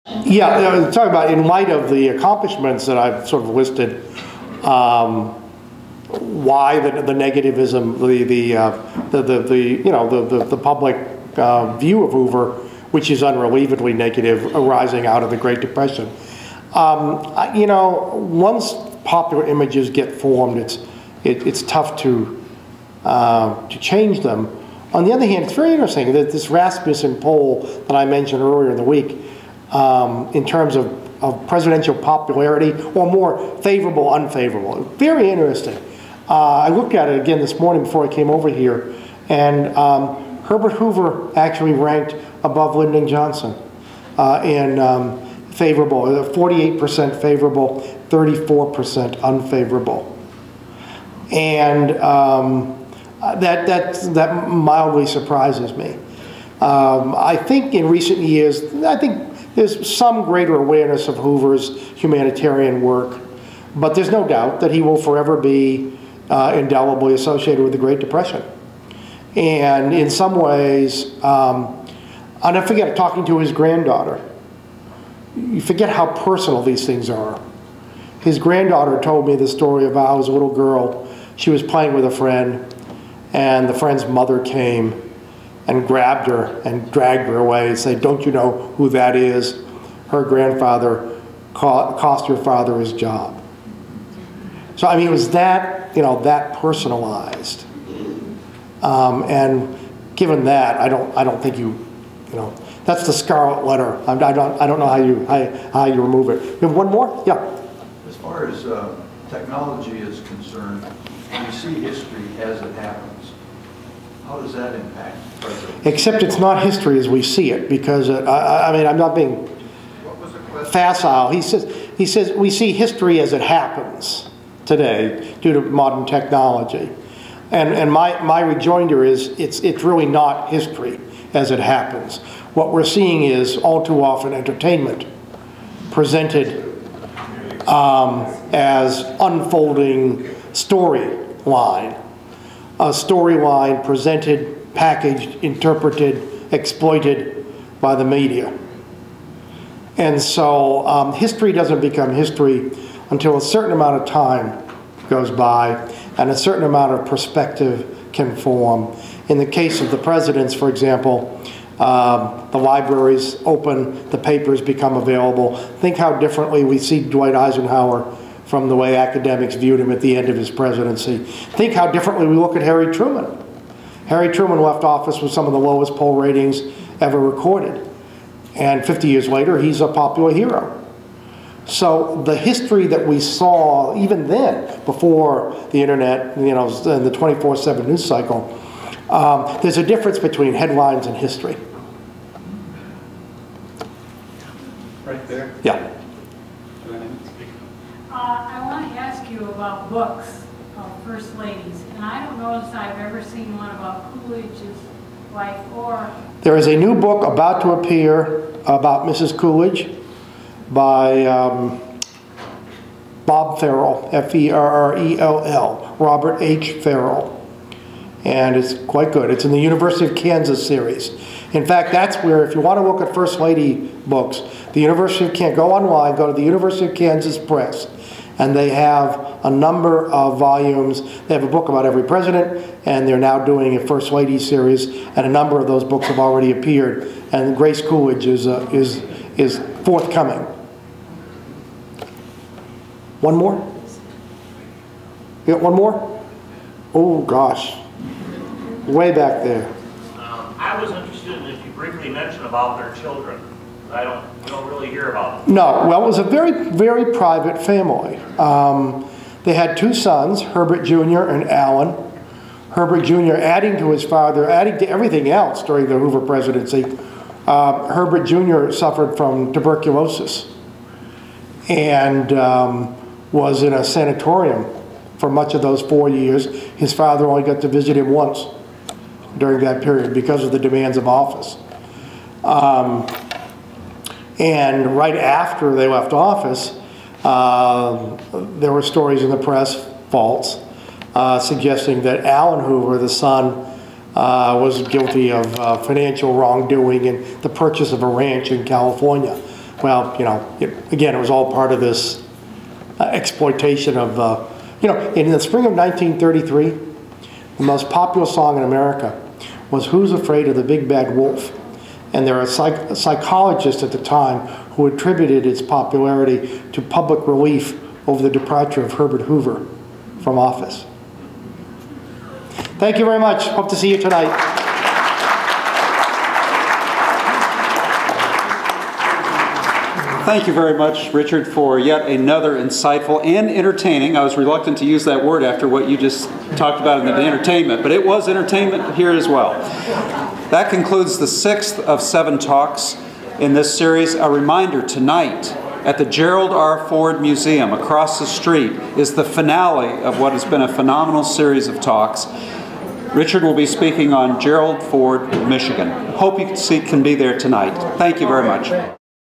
Yeah, talking about in light of the accomplishments that I've sort of listed, why the negativism, the public view of Hoover, which is unrelievedly negative, arising out of the Great Depression. Once popular images get formed, it's tough to change them. On the other hand, it's very interesting that this Rasmussen poll that I mentioned earlier in the week, in terms of presidential popularity, or more favorable, unfavorable, very interesting. I looked at it again this morning before I came over here, and Herbert Hoover actually ranked above Lyndon Johnson in favorable, 48% favorable, 34% unfavorable. And that mildly surprises me. I think in recent years, there's some greater awareness of Hoover's humanitarian work, but there's no doubt that he will forever be indelibly associated with the Great Depression. And in some ways, I'll never forget talking to his granddaughter. You forget how personal these things are. His granddaughter told me the story of how, as a little girl, she was playing with a friend, and the friend's mother came and grabbed her and dragged her away and said, "Don't you know who that is? Her grandfather cost your father his job." So I mean, it was that, that personalized. And given that, I don't think that's the scarlet letter. I don't know how you remove it. You have one more? Yeah. As far as technology is concerned, we see history as it happens. How does that impact presidents? Except it's not history as we see it, because I'm not being facile. He says we see history as it happens today due to modern technology, and my rejoinder is it's really not history as it happens. What we're seeing is all too often entertainment presented as unfolding storyline. A storyline presented, packaged, interpreted, exploited by the media. And so history doesn't become history until a certain amount of time goes by and a certain amount of perspective can form. In the case of the presidents, for example, the libraries open, the papers become available. Think how differently we see Dwight Eisenhower from the way academics viewed him at the end of his presidency. Think how differently we look at Harry Truman. Harry Truman left office with some of the lowest poll ratings ever recorded. And 50 years later, he's a popular hero. So the history that we saw even then, before the internet, and the 24/7 news cycle, there's a difference between headlines and history. Right there. Yeah. I want to ask you about books of First Ladies, and I don't know if I've ever seen one about Coolidge's wife or... There is a new book about to appear about Mrs. Coolidge by Bob Farrell, F-E-R-R-E-L-L, Robert H. Farrell. And it's quite good. It's in the University of Kansas series. In fact, that's where, if you want to look at First Lady books, the University of Kansas, go online, go to the University of Kansas Press, and they have a number of volumes. They have a book about every president, and they're now doing a First Lady series, and a number of those books have already appeared, and Grace Coolidge is forthcoming. One more? You got one more? Oh, gosh. Way back there. I was interested in if you briefly mentioned about their children. We don't really hear about them. No, well, it was a very, very private family. They had two sons, Herbert Jr. and Allen. Herbert Jr. adding to his father, adding to everything else during the Hoover presidency. Herbert Jr. suffered from tuberculosis and was in a sanatorium for much of those 4 years. His father only got to visit him once during that period because of the demands of office. And right after they left office, there were stories in the press, false, suggesting that Allen Hoover, the son, was guilty of financial wrongdoing and the purchase of a ranch in California. well, you know, again, it was all part of this exploitation of, you know, in the spring of 1933, the most popular song in America was "Who's Afraid of the Big Bad Wolf?" And there are psychologists at the time who attributed its popularity to public relief over the departure of Herbert Hoover from office. Thank you very much. Hope to see you tonight. Thank you very much, Richard, for yet another insightful and entertaining. I was reluctant to use that word after what you just talked about in the entertainment, but it was entertainment here as well. That concludes the 6th of 7 talks in this series. A reminder, tonight at the Gerald R. Ford Museum across the street is the finale of what has been a phenomenal series of talks. Richard will be speaking on Gerald Ford, Michigan. Hope you can be there tonight. Thank you very much.